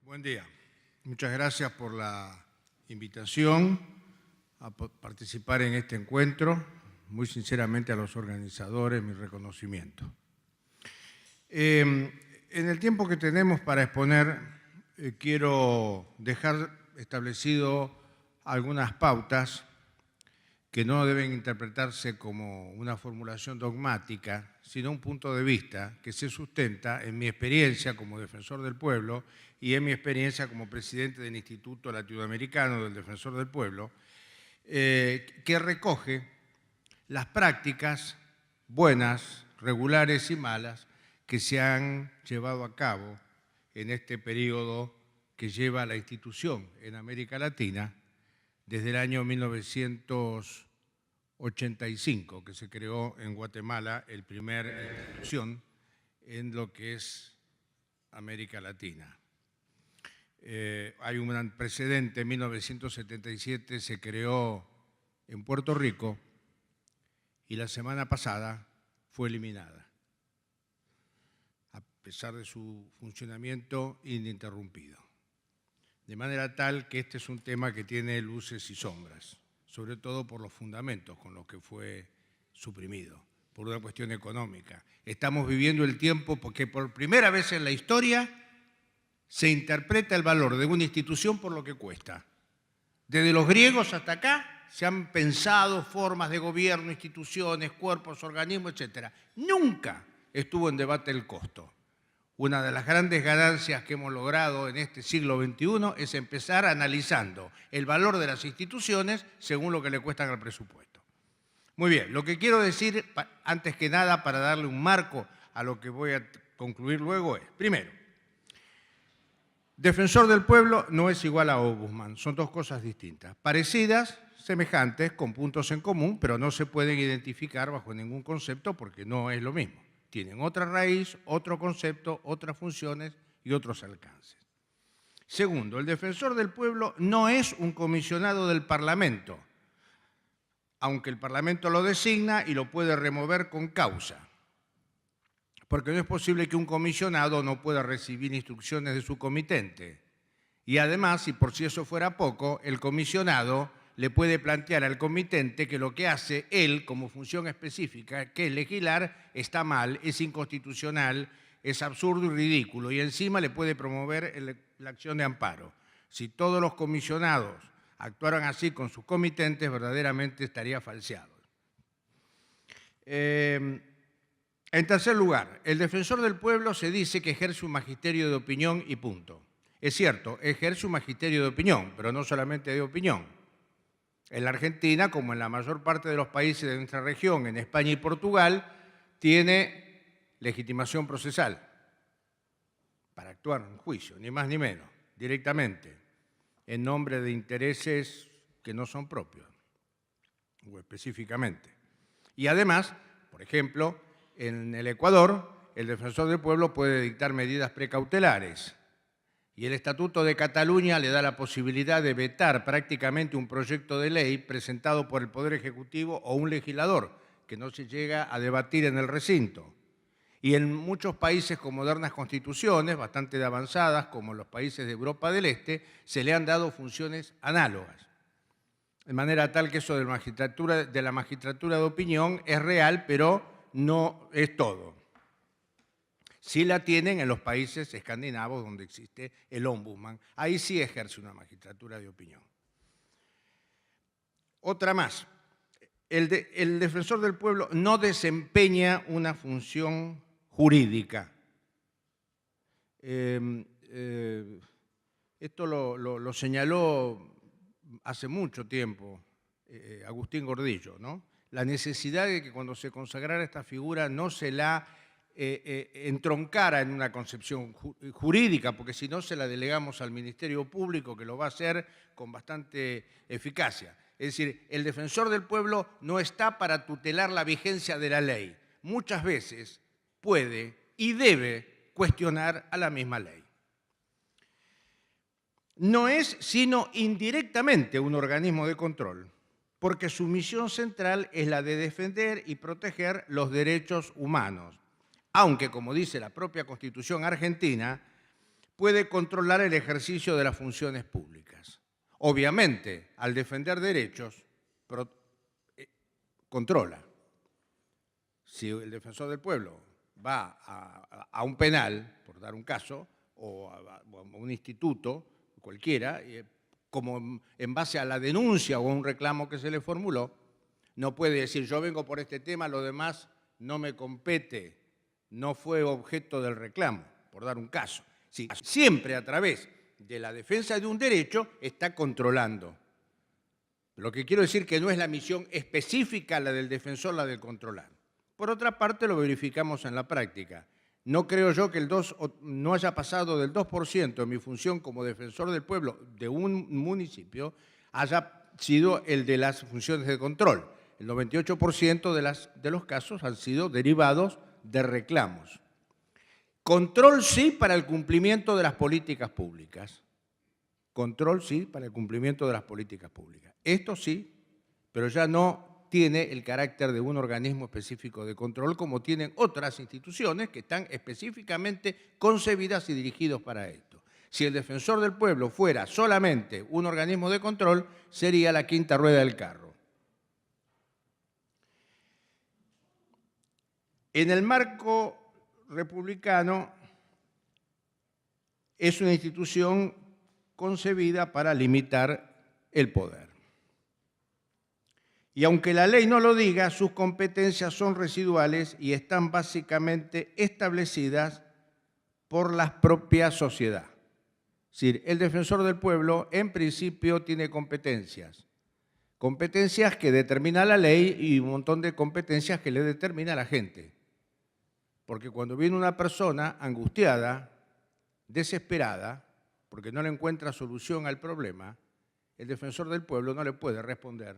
Buen día. Muchas gracias por la invitación a participar en este encuentro. Muy sinceramente a los organizadores, mi reconocimiento. En el tiempo que tenemos para exponer, quiero dejar establecido algunas pautas que no deben interpretarse como una formulación dogmática, sino un punto de vista que se sustenta en mi experiencia como defensor del pueblo y en mi experiencia como presidente del Instituto Latinoamericano del Defensor del Pueblo, que recoge las prácticas buenas, regulares y malas que se han llevado a cabo en este periodo que lleva la institución en América Latina desde el año 1985, que se creó en Guatemala el primer institución en lo que es América Latina. Hay un gran precedente, en 1977 se creó en Puerto Rico y la semana pasada fue eliminada, a pesar de su funcionamiento ininterrumpido. De manera tal que este es un tema que tiene luces y sombras, sobre todo por los fundamentos con los que fue suprimido, por una cuestión económica. Estamos viviendo el tiempo porque por primera vez en la historia se interpreta el valor de una institución por lo que cuesta. Desde los griegos hasta acá se han pensado formas de gobierno, instituciones, cuerpos, organismos, etc. Nunca estuvo en debate el costo. Una de las grandes ganancias que hemos logrado en este siglo XXI es empezar analizando el valor de las instituciones según lo que le cuestan al presupuesto. Muy bien, lo que quiero decir, antes que nada, para darle un marco a lo que voy a concluir luego es, primero, defensor del pueblo no es igual a ombudsman, son dos cosas distintas, parecidas, semejantes, con puntos en común, pero no se pueden identificar bajo ningún concepto porque no es lo mismo. Tienen otra raíz, otro concepto, otras funciones y otros alcances. Segundo, el defensor del pueblo no es un comisionado del Parlamento, aunque el Parlamento lo designa y lo puede remover con causa, porque no es posible que un comisionado no pueda recibir instrucciones de su comitente. Y además, y por si eso fuera poco, el comisionado le puede plantear al comitente que lo que hace él como función específica, que es legislar, está mal, es inconstitucional, es absurdo y ridículo, y encima le puede promover la acción de amparo. Si todos los comisionados actuaran así con sus comitentes, verdaderamente estaría falseado. En tercer lugar, el defensor del pueblo se dice que ejerce un magisterio de opinión y punto. Es cierto, ejerce un magisterio de opinión, pero no solamente de opinión. En la Argentina, como en la mayor parte de los países de nuestra región, en España y Portugal, tiene legitimación procesal para actuar en juicio, ni más ni menos, directamente, en nombre de intereses que no son propios, o específicamente. Y además, por ejemplo, en el Ecuador, el defensor del pueblo puede dictar medidas precautelares y el Estatuto de Cataluña le da la posibilidad de vetar prácticamente un proyecto de ley presentado por el Poder Ejecutivo o un legislador que no se llega a debatir en el recinto. Y en muchos países con modernas constituciones, bastante avanzadas, como los países de Europa del Este, se le han dado funciones análogas. De manera tal que eso de la magistratura de opinión es real, pero no es todo. Sí la tienen en los países escandinavos donde existe el ombudsman. Ahí sí ejerce una magistratura de opinión. Otra más. El defensor del pueblo no desempeña una función jurídica. Esto lo señaló hace mucho tiempo Agustín Gordillo, ¿no? La necesidad de que cuando se consagrara esta figura no se la entroncara en una concepción jurídica, porque si no se la delegamos al Ministerio Público, que lo va a hacer con bastante eficacia. Es decir, el defensor del pueblo no está para tutelar la vigencia de la ley. Muchas veces puede y debe cuestionar a la misma ley. No es sino indirectamente un organismo de control, porque su misión central es la de defender y proteger los derechos humanos. Aunque, como dice la propia Constitución argentina, puede controlar el ejercicio de las funciones públicas. Obviamente, al defender derechos, controla. Si el defensor del pueblo va a un penal, por dar un caso, o a un instituto, cualquiera, como en base a la denuncia o a un reclamo que se le formuló, no puede decir yo vengo por este tema, lo demás no me compete, no fue objeto del reclamo, por dar un caso. Sí, siempre a través de la defensa de un derecho está controlando. Lo que quiero decir que no es la misión específica la del defensor, la del controlar. Por otra parte, lo verificamos en la práctica. No creo yo que no haya pasado del 2% en mi función como defensor del pueblo de un municipio haya sido el de las funciones de control. El 98% de los casos han sido derivados de reclamos. Control sí para el cumplimiento de las políticas públicas. Control sí para el cumplimiento de las políticas públicas. Esto sí, pero ya no tiene el carácter de un organismo específico de control como tienen otras instituciones que están específicamente concebidas y dirigidas para esto. Si el defensor del pueblo fuera solamente un organismo de control, sería la quinta rueda del carro. En el marco republicano es una institución concebida para limitar el poder. Y aunque la ley no lo diga, sus competencias son residuales y están básicamente establecidas por la propia sociedad. Es decir, el defensor del pueblo en principio tiene competencias. Competencias que determina la ley y un montón de competencias que le determina la gente. Porque cuando viene una persona angustiada, desesperada, porque no le encuentra solución al problema, el defensor del pueblo no le puede responder: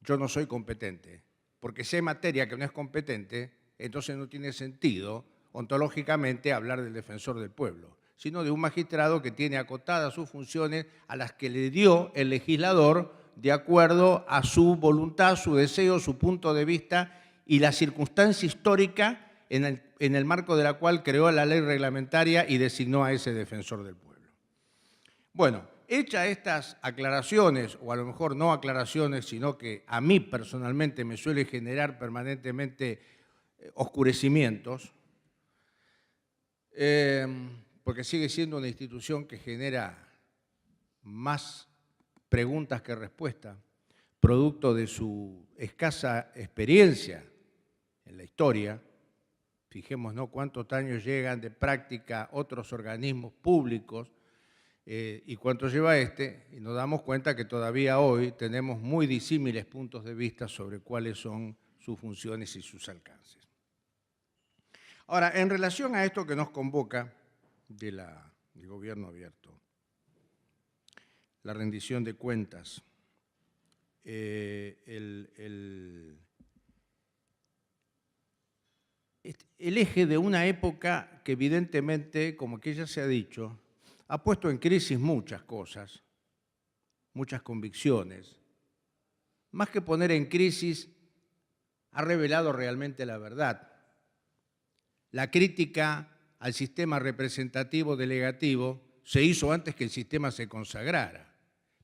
yo no soy competente, porque si hay materia que no es competente, entonces no tiene sentido ontológicamente hablar del defensor del pueblo, sino de un magistrado que tiene acotadas sus funciones a las que le dio el legislador de acuerdo a su voluntad, su deseo, su punto de vista y la circunstancia histórica en el marco de la cual creó la ley reglamentaria y designó a ese defensor del pueblo. Bueno, hechas estas aclaraciones, o a lo mejor no aclaraciones, sino que a mí personalmente me suele generar permanentemente oscurecimientos, porque sigue siendo una institución que genera más preguntas que respuestas, producto de su escasa experiencia en la historia. Fijémonos cuántos años llegan de práctica otros organismos públicos y cuánto lleva este, y nos damos cuenta que todavía hoy tenemos muy disímiles puntos de vista sobre cuáles son sus funciones y sus alcances. Ahora, en relación a esto que nos convoca del gobierno abierto, la rendición de cuentas, el eje de una época que evidentemente, como que ya se ha dicho, ha puesto en crisis muchas cosas, muchas convicciones. Más que poner en crisis, ha revelado realmente la verdad. La crítica al sistema representativo delegativo se hizo antes que el sistema se consagrara,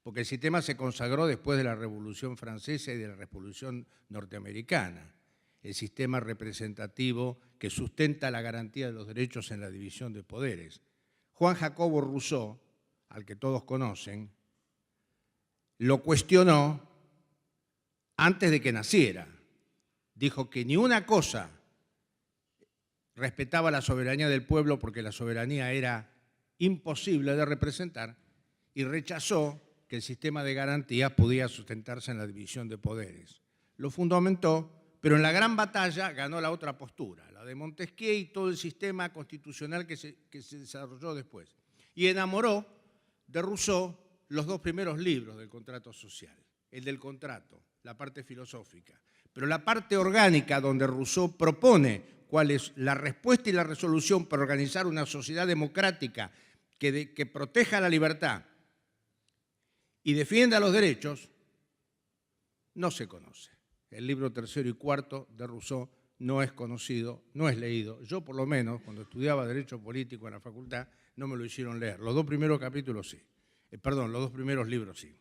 porque el sistema se consagró después de la Revolución Francesa y de la Revolución Norteamericana. El sistema representativo que sustenta la garantía de los derechos en la división de poderes. Juan Jacobo Rousseau, al que todos conocen, lo cuestionó antes de que naciera. Dijo que ni una cosa respetaba la soberanía del pueblo porque la soberanía era imposible de representar y rechazó que el sistema de garantías podía sustentarse en la división de poderes. Lo fundamentó, pero en la gran batalla ganó la otra postura, la de Montesquieu y todo el sistema constitucional que se desarrolló después. Y enamoró de Rousseau los dos primeros libros del contrato social, el del contrato, la parte filosófica, pero la parte orgánica donde Rousseau propone cuál es la respuesta y la resolución para organizar una sociedad democrática que proteja la libertad y defienda los derechos, no se conoce. El libro tercero y cuarto de Rousseau no es conocido, no es leído. Yo, por lo menos, cuando estudiaba Derecho Político en la facultad, no me lo hicieron leer. Los 2 primeros capítulos sí. Perdón, los 2 primeros libros sí.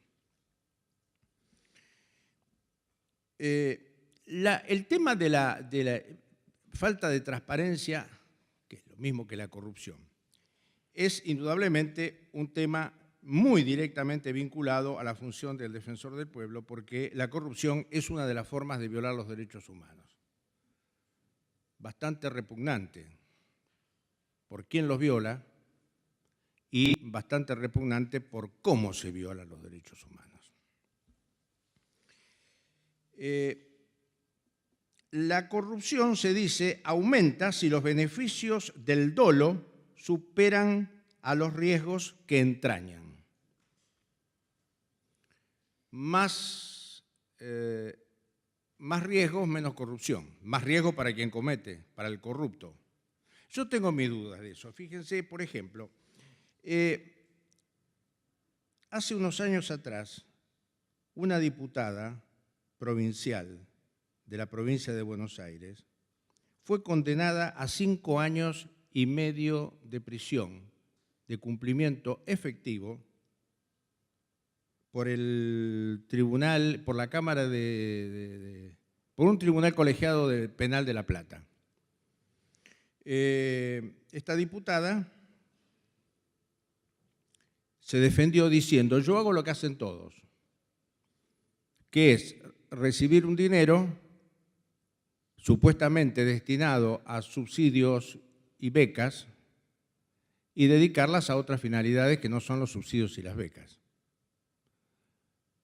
El tema de la falta de transparencia, que es lo mismo que la corrupción, es indudablemente un tema muy directamente vinculado a la función del defensor del pueblo, porque la corrupción es una de las formas de violar los derechos humanos. Bastante repugnante por quién los viola y bastante repugnante por cómo se violan los derechos humanos. La corrupción, se dice, aumenta si los beneficios del dolo superan a los riesgos que entrañan. Más riesgos, menos corrupción. Más riesgo para quien comete, para el corrupto. Yo tengo mis dudas de eso. Fíjense, por ejemplo, hace unos años atrás, una diputada provincial de la provincia de Buenos Aires fue condenada a 5 años y medio de prisión, de cumplimiento efectivo, por el tribunal, por la Cámara por un tribunal colegiado penal de La Plata. Esta diputada se defendió diciendo: yo hago lo que hacen todos, que es recibir un dinero supuestamente destinado a subsidios y becas y dedicarlas a otras finalidades que no son los subsidios y las becas.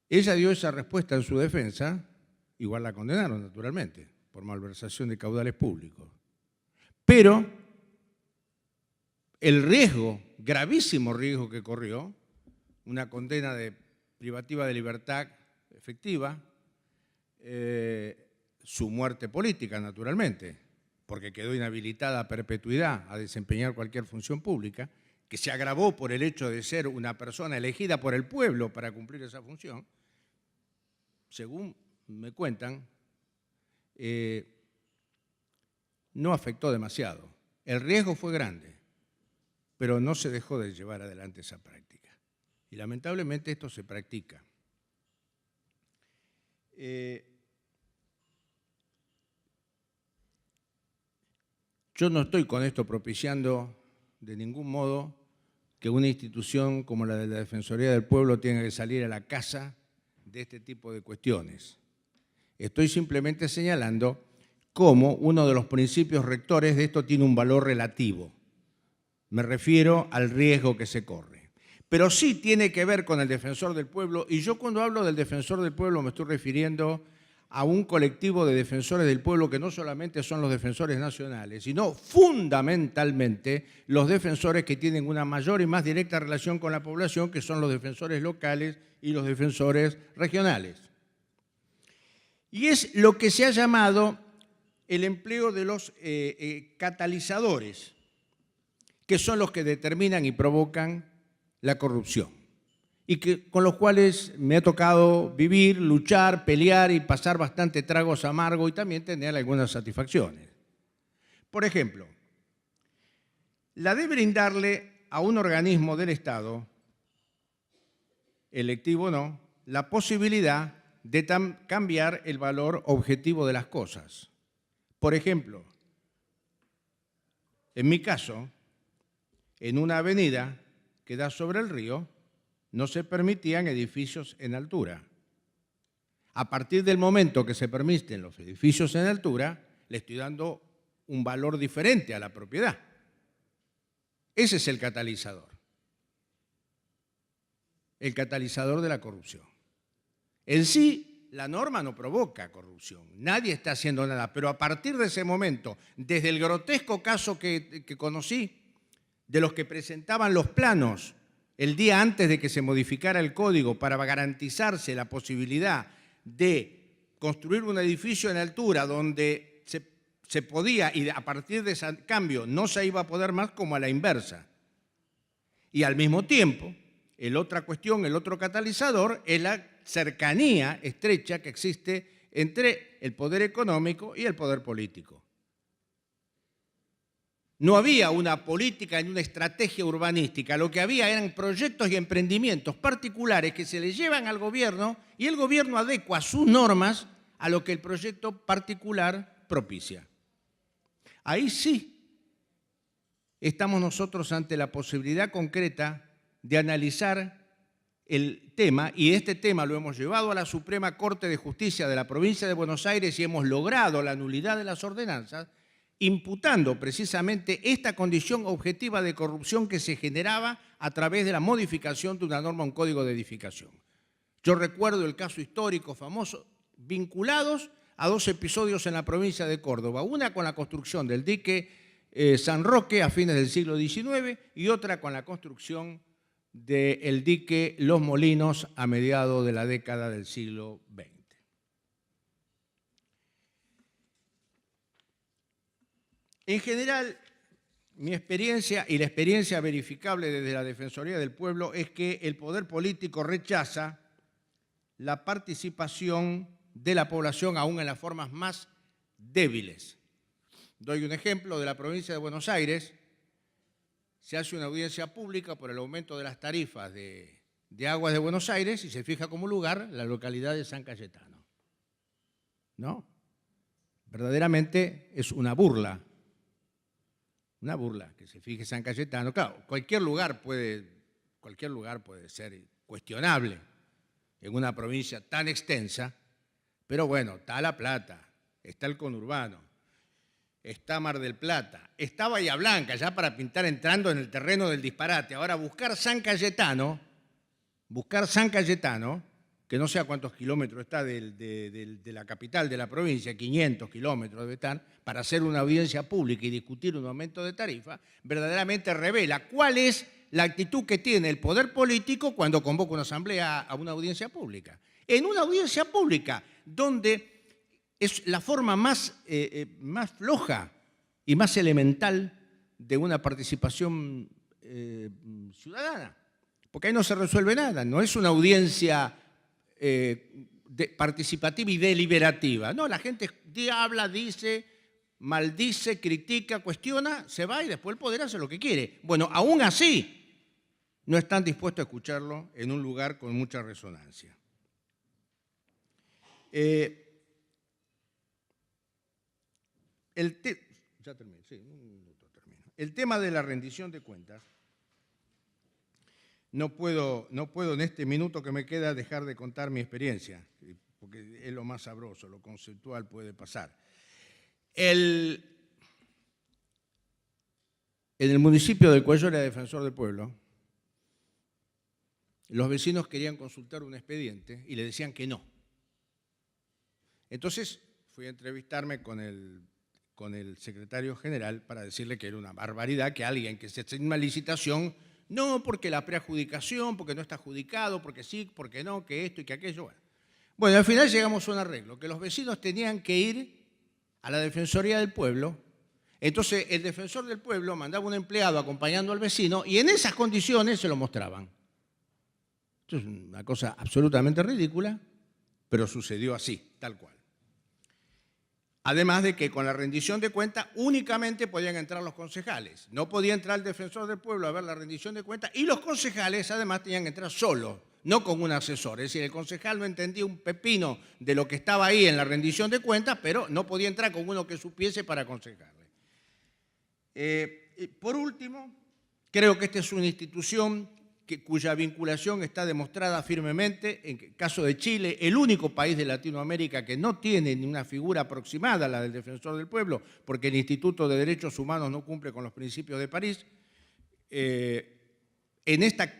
Ella dio esa respuesta en su defensa, igual la condenaron naturalmente, por malversación de caudales públicos. Pero el riesgo, gravísimo riesgo que corrió, una condena privativa de libertad efectiva, su muerte política naturalmente, porque quedó inhabilitada a perpetuidad a desempeñar cualquier función pública, que se agravó por el hecho de ser una persona elegida por el pueblo para cumplir esa función, según me cuentan, no afectó demasiado. El riesgo fue grande, pero no se dejó de llevar adelante esa práctica. Y lamentablemente esto se practica. Yo no estoy con esto propiciando de ningún modo que una institución como la de la Defensoría del Pueblo tenga que salir a la caza de este tipo de cuestiones. Estoy simplemente señalando cómo uno de los principios rectores de esto tiene un valor relativo. Me refiero al riesgo que se corre. Pero sí tiene que ver con el defensor del pueblo, y yo cuando hablo del defensor del pueblo me estoy refiriendo a un colectivo de defensores del pueblo que no solamente son los defensores nacionales, sino fundamentalmente los defensores que tienen una mayor y más directa relación con la población, que son los defensores locales y los defensores regionales. Y es lo que se ha llamado el empleo de los catalizadores, que son los que determinan y provocan la corrupción, y con los cuales me ha tocado vivir, luchar, pelear y pasar bastante tragos amargos y también tener algunas satisfacciones. Por ejemplo, la de brindarle a un organismo del Estado, electivo o no, la posibilidad de cambiar el valor objetivo de las cosas. Por ejemplo, en mi caso, en una avenida que da sobre el río, no se permitían edificios en altura. A partir del momento que se permiten los edificios en altura, le estoy dando un valor diferente a la propiedad. Ese es el catalizador de la corrupción. En sí, la norma no provoca corrupción, nadie está haciendo nada, pero a partir de ese momento, desde el grotesco caso que conocí, de los que presentaban los planos el día antes de que se modificara el código para garantizarse la posibilidad de construir un edificio en altura donde se podía, y a partir de ese cambio no se iba a poder más, como a la inversa. Y al mismo tiempo, el otro catalizador es la cercanía estrecha que existe entre el poder económico y el poder político. No había una política ni una estrategia urbanística, lo que había eran proyectos y emprendimientos particulares que se le llevan al gobierno y el gobierno adecua sus normas a lo que el proyecto particular propicia. Ahí sí estamos nosotros ante la posibilidad concreta de analizar el tema, y este tema lo hemos llevado a la Suprema Corte de Justicia de la provincia de Buenos Aires y hemos logrado la nulidad de las ordenanzas, imputando precisamente esta condición objetiva de corrupción que se generaba a través de la modificación de una norma, un código de edificación. Yo recuerdo el caso histórico famoso, vinculados a dos episodios en la provincia de Córdoba, una con la construcción del dique San Roque a fines del siglo XIX y otra con la construcción del dique Los Molinos a mediados de la década del siglo XX. En general, mi experiencia y la experiencia verificable desde la Defensoría del Pueblo es que el poder político rechaza la participación de la población aún en las formas más débiles. Doy un ejemplo de la provincia de Buenos Aires. Se hace una audiencia pública por el aumento de las tarifas de Aguas de Buenos Aires y se fija como lugar la localidad de San Cayetano. ¿No? Verdaderamente es una burla. Una burla que se fije San Cayetano. Claro, cualquier lugar puede ser cuestionable en una provincia tan extensa, pero bueno, está La Plata, está el conurbano, está Mar del Plata, está Bahía Blanca, ya para pintar entrando en el terreno del disparate. Ahora, buscar San Cayetano, que no sé a cuántos kilómetros está de la capital de la provincia, 500 kilómetros debe estar, para hacer una audiencia pública y discutir un aumento de tarifa, verdaderamente revela cuál es la actitud que tiene el poder político cuando convoca una asamblea a una audiencia pública. En una audiencia pública, donde es la forma más floja y más elemental de una participación ciudadana, porque ahí no se resuelve nada, no es una audiencia participativa y deliberativa. No, la gente habla, dice, maldice, critica, cuestiona, se va y después el poder hace lo que quiere. Bueno, aún así, no están dispuestos a escucharlo en un lugar con mucha resonancia. El tema de la rendición de cuentas, no puedo en este minuto que me queda dejar de contar mi experiencia, porque es lo más sabroso, lo conceptual puede pasar. En el municipio del cual yo era defensor del pueblo, los vecinos querían consultar un expediente y le decían que no. Entonces fui a entrevistarme con el secretario general para decirle que era una barbaridad que alguien que se hace una licitación, no porque la preadjudicación, porque no está adjudicado, porque sí, porque no, que esto y que aquello. Bueno, al final llegamos a un arreglo, que los vecinos tenían que ir a la Defensoría del Pueblo. Entonces el defensor del pueblo mandaba un empleado acompañando al vecino y en esas condiciones se lo mostraban. Esto es una cosa absolutamente ridícula, pero sucedió así, tal cual. Además de que con la rendición de cuentas únicamente podían entrar los concejales. No podía entrar el defensor del pueblo a ver la rendición de cuentas y los concejales además tenían que entrar solos, no con un asesor. Es decir, el concejal no entendía un pepino de lo que estaba ahí en la rendición de cuentas, pero no podía entrar con uno que supiese para aconsejarle. Por último, creo que esta es una institución cuya vinculación está demostrada firmemente. En el caso de Chile, el único país de Latinoamérica que no tiene ni una figura aproximada a la del defensor del pueblo, porque el Instituto de Derechos Humanos no cumple con los principios de París. En esta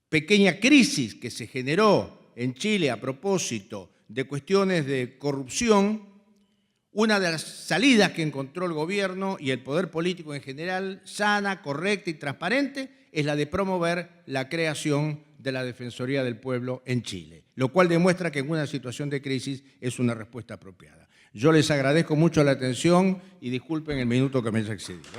pequeña crisis que se generó en Chile a propósito de cuestiones de corrupción, una de las salidas que encontró el gobierno y el poder político en general, sana, correcta y transparente, es la de promover la creación de la Defensoría del Pueblo en Chile, lo cual demuestra que en una situación de crisis es una respuesta apropiada. Yo les agradezco mucho la atención y disculpen el minuto que me haya excedido.